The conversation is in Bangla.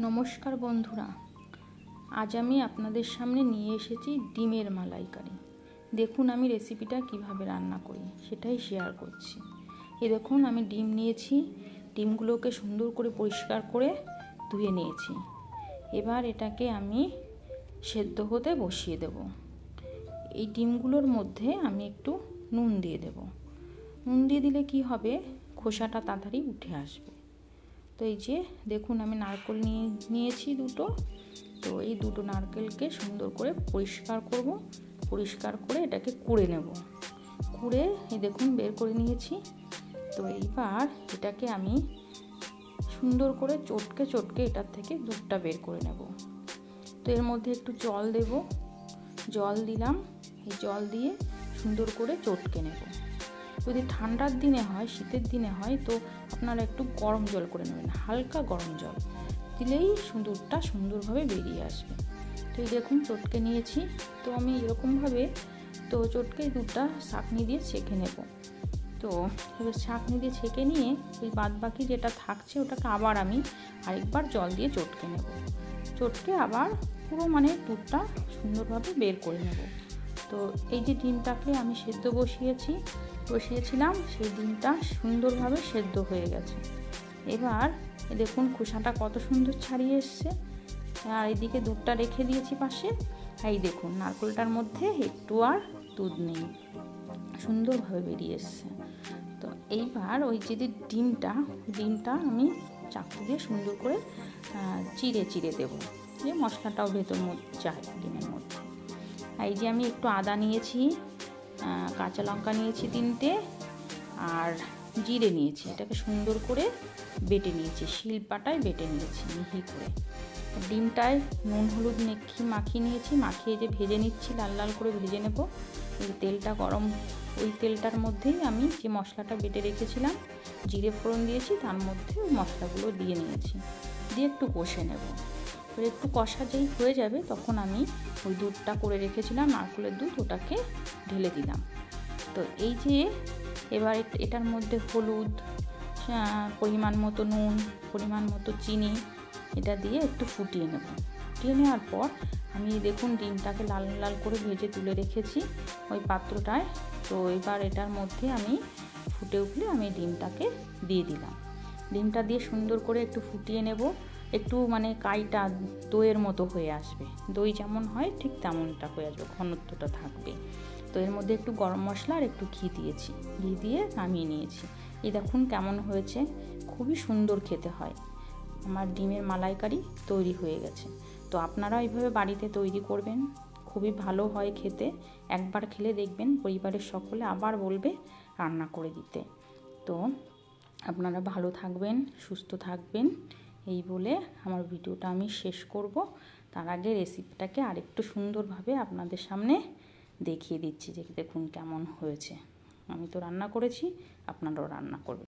নমস্কার বন্ধুরা, আজ আমি আপনাদের সামনে নিয়ে এসেছি ডিমের মালাইকারি। দেখুন আমি রেসিপিটা কিভাবে রান্না করি সেটাই শেয়ার করছি। এই দেখুন আমি ডিম নিয়েছি, ডিমগুলোকে সুন্দর করে পরিষ্কার করে ধুয়ে নিয়েছি। এবার এটাকে আমি সেদ্ধ হতে বসিয়ে দেব। এই ডিমগুলোর মধ্যে আমি একটু নুন দিয়ে দেব। নুন দিয়ে দিলে কি হবে, খোসাটা তাড়াতাড়ি উঠে আসবে। তো এই যে দেখুন আমি নারকেল নিয়েছি দুটো। তো এই দুটো নারকেলকে সুন্দর করে পরিষ্কার করব, পরিষ্কার করে এটাকে কুড়ে নেব। কুড়ে এই দেখুন বের করে নিয়েছি। তো এইবার এটাকে আমি সুন্দর করে চটকে চটকে এটার থেকে দুধটা বের করে নেব। তো এর মধ্যে একটু জল দেব, জল দিলাম। এই জল দিয়ে সুন্দর করে চটকে নেব। যদি ঠান্ডার দিনে হয়, শীতের দিনে হয়, তো আপনারা একটু গরম জল করে নেবেন, হালকা গরম জল দিলেই দুধটা সুন্দরভাবে বেরিয়ে আসবে। তো এই দেখুন চটকে নিয়েছি। তো আমি এরকমভাবে তো চটকে দুধটা ছাঁকনি দিয়ে ছেঁকে নেব। তো এবার ছাঁকনি দিয়ে ছেঁকে নিয়ে ওই বাদ বাকি যেটা থাকছে ওটাকে আবার আমি আরেকবার জল দিয়ে চটকে নেব। চটকে আবার পুরো দুধটা সুন্দরভাবে বের করে নেব। তো এই যে ডিমটাকে আমি সেদ্ধ বসিয়েছিলাম, সেই ডিমটা সুন্দরভাবে সেদ্ধ হয়ে গেছে। এবার দেখুন খোসাটা কত সুন্দর ছাড়িয়ে এসছে। আর এইদিকে দুধটা রেখে দিয়েছি পাশে। এই দেখুন নারকেলটার মধ্যে একটু আর দুধ নেই, সুন্দরভাবে বেরিয়ে এসছে। তো এইবার ওই যে ডিমটা আমি চাকু দিয়ে সুন্দর করে চিড়ে চিড়ে দেবো, যে মশলাটাও ভেতর যায় ডিমের মধ্যে। এই যে আমি একটু আদা নিয়েছি, কাঁচা লঙ্কা নিয়েছি 3টে, আর জিরে নিয়েছি। এটাকে সুন্দর করে বেটে নিয়েছি, শিলপাটায় বেটে নিয়েছি মিহি করে। ডিমটায় নুন হলুদ মাখিয়ে নিয়েছি, মাখিয়ে যে ভেজে নিচ্ছি, লাল লাল করে ভেজে নেব। এই তেলটা গরম, ওই তেলটার মধ্যেই আমি যে মশলাটা বেটে রেখেছিলাম, জিরে ফোড়ন দিয়েছি, তার মধ্যে ওই মশলাগুলো দিয়ে নিয়েছি, দিয়ে একটু কষে নেব। একটু কষা যেই হয়ে যাবে তখন আমি ওই দুধটা করে রেখেছিলাম, নারকেলের দুধ, ওটাকে ঢেলে দিলাম। তো এই যে এবার এটার মধ্যে হলুদ, পরিমাণ মতো নুন, পরিমাণ মতো চিনি, এটা দিয়ে একটু ফুটিয়ে নেব। ফুটিয়ে নেওয়ার পর আমি দেখুন ডিমটাকে লাল লাল করে ভেজে তুলে রেখেছি ওই পাত্রটায়। তো এবার এটার মধ্যে আমি ফুটে উঠলে আমি ডিমটাকে দিয়ে দিলাম। ডিমটা দিয়ে সুন্দর করে একটু ফুটিয়ে নেব। একটু কাইটা দইয়ের মতো হয়ে আসবে, দই যেমন হয় ঠিক তেমনটা হয়ে আসবে, ঘনত্বটা থাকবে। তো এর মধ্যে একটু গরম মশলা আর একটু ঘি দিয়েছি, ঘি দিয়ে নামিয়ে নিয়েছি। এই দেখুন কেমন হয়েছে, খুবই সুন্দর খেতে হয়। আমার ডিমের মালাইকারি তৈরি হয়ে গেছে। তো আপনারা এইভাবে বাড়িতে তৈরি করবেন, খুবই ভালো হয় খেতে। একবার খেলে দেখবেন পরিবারের সকলে আবার বলবে রান্না করে দিতে। তো আপনারা ভালো থাকবেন, সুস্থ থাকবেন, এই বলে আমার ভিডিওটা আমি শেষ করব। তার আগে রেসিপিটাকে আরেকটু সুন্দরভাবে আপনাদের সামনে দেখিয়ে দিচ্ছি যে দেখুন কেমন হয়েছে। আমি তো রান্না করেছি, আপনারাও রান্না করবেন।